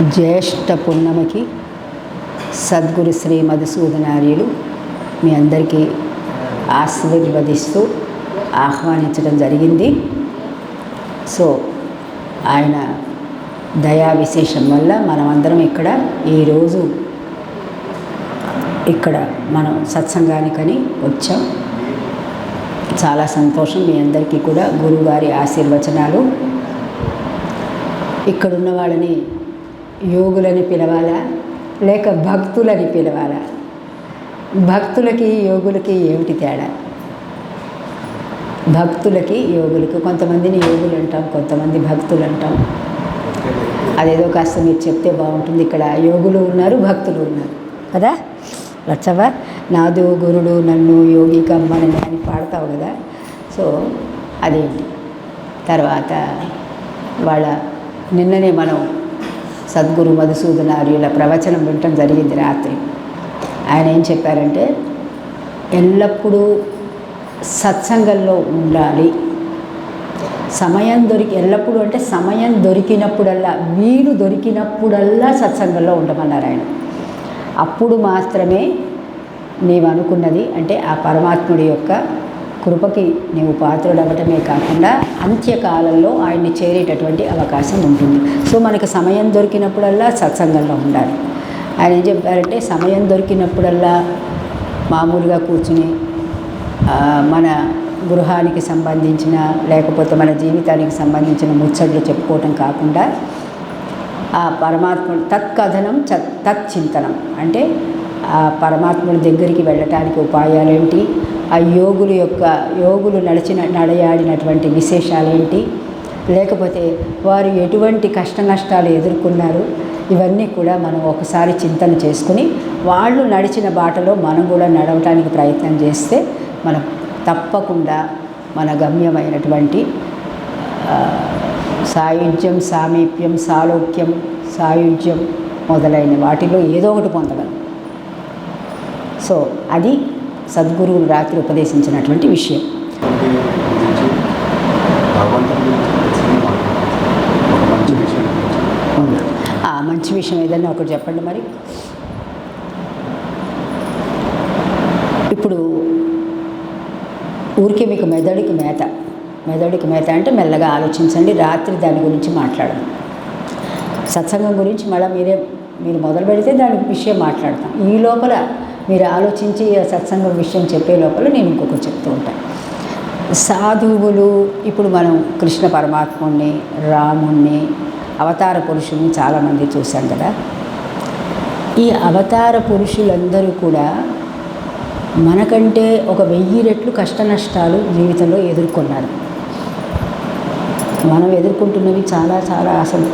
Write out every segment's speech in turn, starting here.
జ్యేష్ఠ పున్నమికి సద్గురు శ్రీ మధుసూదనార్యులు మీ అందరికీ ఆశీర్వదిస్తూ ఆహ్వానించడం జరిగింది. సో ఆయన దయా విశేషం వల్ల మనమందరం ఈరోజు ఇక్కడ మనం సత్సంగానికని వచ్చాం. చాలా సంతోషం. మీ అందరికీ కూడా గురువుగారి ఆశీర్వచనాలు. ఇక్కడున్న వాళ్ళని యోగులని పిలవాలా లేక భక్తులని పిలవాలా? భక్తులకి యోగులకి ఏమిటి తేడా? భక్తులకి యోగులకి, కొంతమందిని యోగులు అంటాం, కొంతమంది భక్తులు అంటాం. అదేదో కాస్త మీరు చెప్తే బాగుంటుంది. ఇక్కడ యోగులు ఉన్నారు, భక్తులు ఉన్నారు కదా. లచ్చవ్వ నాదు గురుడు నన్ను యోగి కమ్మని అని పాడతావు కదా. సో అదేంటి తర్వాత నిన్ననే మనం సద్గురు మధుసూదనార్యుల ప్రవచనం వినటం జరిగింది రాత్రి. ఆయన ఏం చెప్పారంటే, ఎల్లప్పుడూ సత్సంగంలో ఉండాలి. ఎల్లప్పుడూ అంటే సమయం దొరికినప్పుడల్లా, వీలు దొరికినప్పుడల్లా సత్సంగంలో ఉండమన్నారు ఆయన. అప్పుడు మాత్రమే నీవు అనుకున్నది అంటే ఆ పరమాత్ముడి యొక్క కృపకి నీవు పాత్రుడవటమే కాకుండా అంత్యకాలంలో ఆయన్ని చేరేటటువంటి అవకాశం ఉంటుంది. సో మనకు సమయం దొరికినప్పుడల్లా సత్సంగంలో ఉండాలి. ఆయన ఏం చెప్పారంటే, సమయం దొరికినప్పుడల్లా మామూలుగా కూర్చుని మన గృహానికి సంబంధించిన లేకపోతే మన జీవితానికి సంబంధించిన ముచ్చట్లు చెప్పుకోవటం కాకుండా ఆ పరమాత్ముడు తత్కథనం తచ్చింతనం అంటే ఆ పరమాత్ముడి దగ్గరికి వెళ్ళటానికి ఉపాయాలేంటి, ఆ యోగులు నడయాడినటువంటి విశేషాలేంటి, లేకపోతే వారు ఎటువంటి కష్ట నష్టాలు ఎదుర్కొన్నారు, ఇవన్నీ కూడా మనం ఒకసారి చింతన చేసుకుని వాళ్ళు నడిచిన బాటలో మనం కూడా నడవటానికి ప్రయత్నం చేస్తే మనం తప్పకుండా మన గమ్యమైనటువంటి సాయుధ్యం, సామీప్యం, సాలోక్యం, సాయుధ్యం మొదలైన వాటిలో ఏదో ఒకటి పొందగలం. సో అది సద్గురువులు రాత్రి ఉపదేశించినటువంటి విషయం. మంచి విషయం ఏదన్నా ఒకటి చెప్పండి. మరి ఇప్పుడు ఊరికే మీకు మెదడుకి మేత అంటే మెల్లగా ఆలోచించండి. రాత్రి దాని గురించి మాట్లాడదాం. సత్సంగం గురించి మళ్ళీ మీరు మొదలు పెడితే దాని విషయం మాట్లాడతాం. ఈ లోపల మీరు ఆలోచించి సత్సంగం విషయం చెప్పే లోపల నేను ఇంకొకటి చెప్తూ ఉంటాను. సాధువులు ఇప్పుడు మనం కృష్ణ పరమాత్ముడిని, రాముణ్ణి, అవతార పురుషుల్ని చాలామంది చూశాం కదా. ఈ అవతార పురుషులందరూ కూడా మనకంటే 1000 రెట్లు కష్ట నష్టాలు జీవితంలో ఎదుర్కొన్నారు. మనం ఎదుర్కొంటున్నవి చాలా చాలా అసలు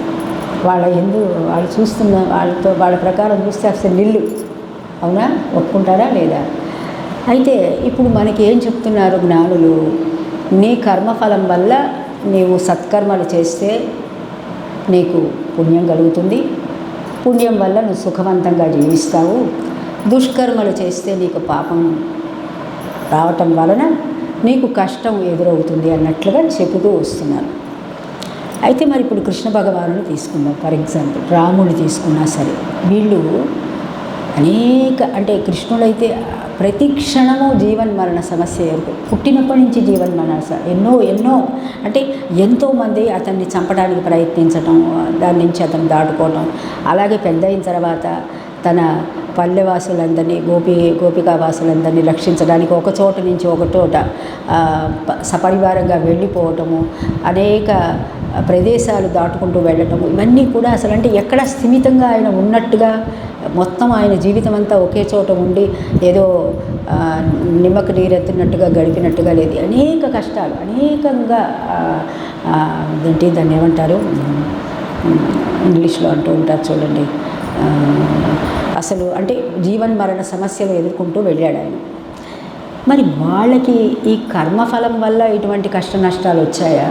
వాళ్ళు చూస్తున్న వాళ్ళ ప్రకారం చూస్తే అసలు నిల్లు. అవునా? ఒప్పుకుంటారా లేదా? అయితే ఇప్పుడు మనకి ఏం చెప్తున్నారు జ్ఞానులు, నీ కర్మఫలం వల్ల నీవు సత్కర్మలు చేస్తే నీకు పుణ్యం కలుగుతుంది, పుణ్యం వల్ల నువ్వు సుఖవంతంగా జీవిస్తావు, దుష్కర్మలు చేస్తే నీకు పాపం రావటం వలన నీకు కష్టం ఎదురవుతుంది అన్నట్లుగా చెబుతూ వస్తున్నారు. అయితే మరి ఇప్పుడు కృష్ణ భగవానుని తీసుకుందాం. ఫర్ ఎగ్జాంపుల్ రాముని తీసుకున్నా సరే, వీళ్ళు అంటే కృష్ణుడైతే ప్రతి క్షణము జీవన్మరణ సమస్య పుట్టినప్పటి నుంచి జీవన్మరణ ఎన్నో అంటే ఎంతోమంది అతన్ని చంపడానికి ప్రయత్నించడం, దాని నుంచి అతను దాటుకోవడం, అలాగే పెద్ద అయిన తర్వాత తన పల్లెవాసులందరినీ గోపికావాసులందరినీ రక్షించడానికి ఒక చోట నుంచి ఒక చోట సపరివారంగా వెళ్ళిపోవటము, అనేక ప్రదేశాలు దాటుకుంటూ వెళ్ళటము, ఇవన్నీ కూడా అసలు అంటే ఎక్కడ స్థిమితంగా ఆయన ఉన్నట్టుగా మొత్తం ఆయన జీవితం అంతా ఒకే చోట ఉండి ఏదో నిమ్మకు నీరెత్తినట్టుగా గడిపినట్టుగా లేదు. అనేక కష్టాలు, అనేకంగా దాన్ని ఏమంటారు ఇంగ్లీష్లో అంటూ ఉంటారు చూడండి, అసలు అంటే జీవన్మరణ సమస్యలు ఎదుర్కొంటూ వెళ్ళాడు ఆయన. మరి వాళ్ళకి ఈ కర్మఫలం వల్ల ఇటువంటి కష్ట నష్టాలు వచ్చాయా?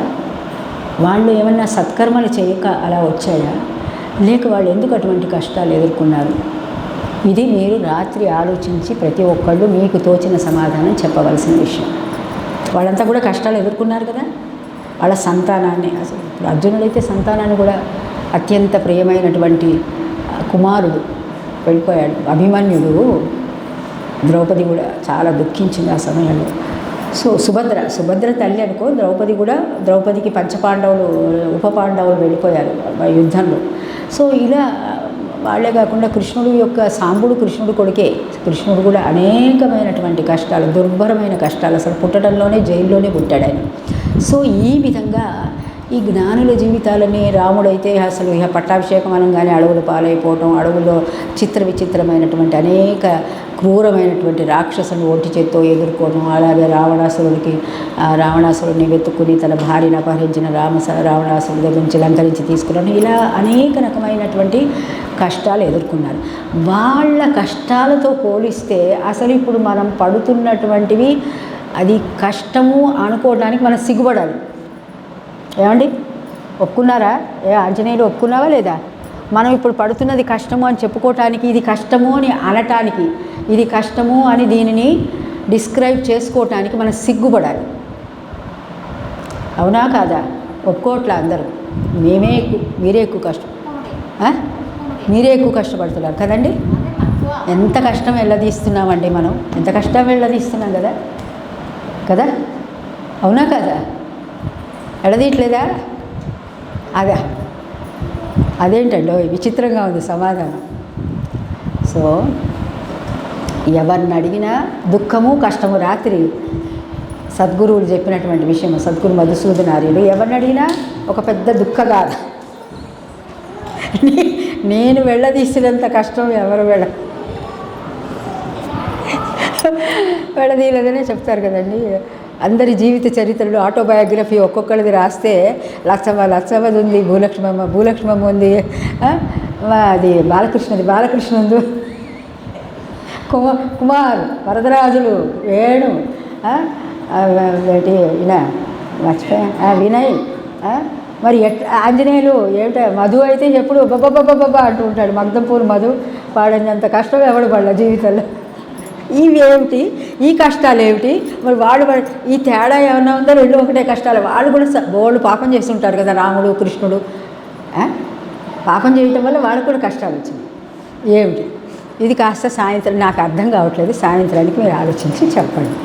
వాళ్ళు ఏమన్నా సత్కర్మలు చేయక అలా వచ్చాయా? లేక వాళ్ళు ఎందుకు అటువంటి కష్టాలు ఎదుర్కొన్నారు? ఇది మీరు రాత్రి ఆలోచించి ప్రతి ఒక్కళ్ళు మీకు తోచిన సమాధానం చెప్పవలసిన విషయం. వాళ్ళంతా కూడా కష్టాలు ఎదుర్కొన్నారు కదా. వాళ్ళ సంతానాన్ని, అసలు ఇప్పుడు అర్జునుడైతే సంతానాన్ని కూడా అత్యంత ప్రియమైనటువంటి కుమారుడు వెళ్ళిపోయాడు. అభిమన్యుడు, ద్రౌపది కూడా చాలా దుఃఖించింది ఆ సమయంలో. సో సుభద్ర తల్లి అనుకో, ద్రౌపదికి పంచపాండవులు, ఉప పాండవులు వెళ్ళిపోయారు యుద్ధంలో. సో ఇలా వాళ్ళే కాకుండా కృష్ణుడు యొక్క సాంబుడు కృష్ణుడు కొడుకే. కృష్ణుడు కూడా అనేకమైనటువంటి కష్టాలు, దుర్భరమైన కష్టాలు, అసలు పుట్టడంలోనే జైల్లోనే పుట్టాడు ఆయన. సో ఈ విధంగా ఈ జ్ఞానుల జీవితాలని, రాముడైతే అసలు ఇక పట్టాభిషేకం అనగానే అడవులు పాలైపోవటం, అడవుల్లో విచిత్రమైనటువంటి అనేక క్రూరమైనటువంటి రాక్షసుని ఒంటి చేత్తో ఎదుర్కోవడం, అలాగే రావణాసురుడిని వెతుక్కుని తన భార్యను అపహరించిన రావణాసురుడి దగ్గర నుంచి లంకరించి తీసుకురావడం, ఇలా అనేక రకమైనటువంటి కష్టాలు ఎదుర్కొన్నారు. వాళ్ళ కష్టాలతో పోలిస్తే అసలు ఇప్పుడు మనం పడుతున్నటువంటివి అది కష్టము అనుకోవడానికి మనం సిగ్గుపడాలి. ఏమండి, ఒప్పుకున్నారా? ఆంజనేయులు ఒప్పుకున్నావా లేదా? మనం ఇప్పుడు పడుతున్నది కష్టము అని చెప్పుకోవటానికి, ఇది కష్టము అని అనటానికి, ఇది కష్టము అని దీనిని డిస్క్రైబ్ చేసుకోవటానికి మనం సిగ్గుపడాలి. అవునా కాదా? ఒప్పుకోవట్లే అందరూ. మీరే ఎక్కువ కష్టం, మీరే ఎక్కువ కష్టపడుతున్నారు కదండి. ఎంత కష్టం వెళ్ళదీస్తున్నామండి మనం, ఎంత కష్టం వెళ్ళదీస్తున్నాం కదా. అవునా కదా? ఎడదీయట్లేదా? అదేంటండో విచిత్రంగా ఉంది సమాధానం. సో ఎవరిని అడిగినా దుఃఖము కష్టము. రాత్రి సద్గురువులు చెప్పినటువంటి విషయం, సద్గురు మధుసూదనార్యులు ఎవరిని అడిగినా ఒక పెద్ద దుఃఖగాథ. నేను వెళ్ళదీసినంత కష్టం ఎవరు వెళ్ళదీయలేదనే చెప్తారు కదండి. అందరి జీవిత చరిత్రలు, ఆటోబయోగ్రఫీ ఒక్కొక్కరిది రాస్తే లచ్చమ్మది ఉంది, భూలక్ష్మమ్మ ఉంది, అది బాలకృష్ణ ఉంది, కుమార్, వరదరాజులు, వేణు, మర్చిపోయా, వినయ్, మరి ఆంజనేయులు ఏమిట, మధు అయితే ఎప్పుడు బబ్బా అంటూ ఉంటాడు. మగ్ధంపూర్ మధు పాడేంత కష్టం ఎవడు పడలే జీవితంలో. ఇవేమిటి, ఈ కష్టాలు ఏమిటి? మరి వాళ్ళు ఈ తేడా ఏమన్నా ఉందో? రెండు ఒకటే కష్టాలు. వాళ్ళు కూడా బోళ్ళు పాపం చేస్తుంటారు కదా, రాముడు కృష్ణుడు. పాపం చేయటం వల్ల వాళ్ళకు కూడా కష్టాలు వచ్చినాయి. ఏమిటి ఇది? కాస్త సాయంత్రం నాకు అర్థం కావట్లేదు, సాయంత్రానికి మీరు ఆలోచించి చెప్పండి.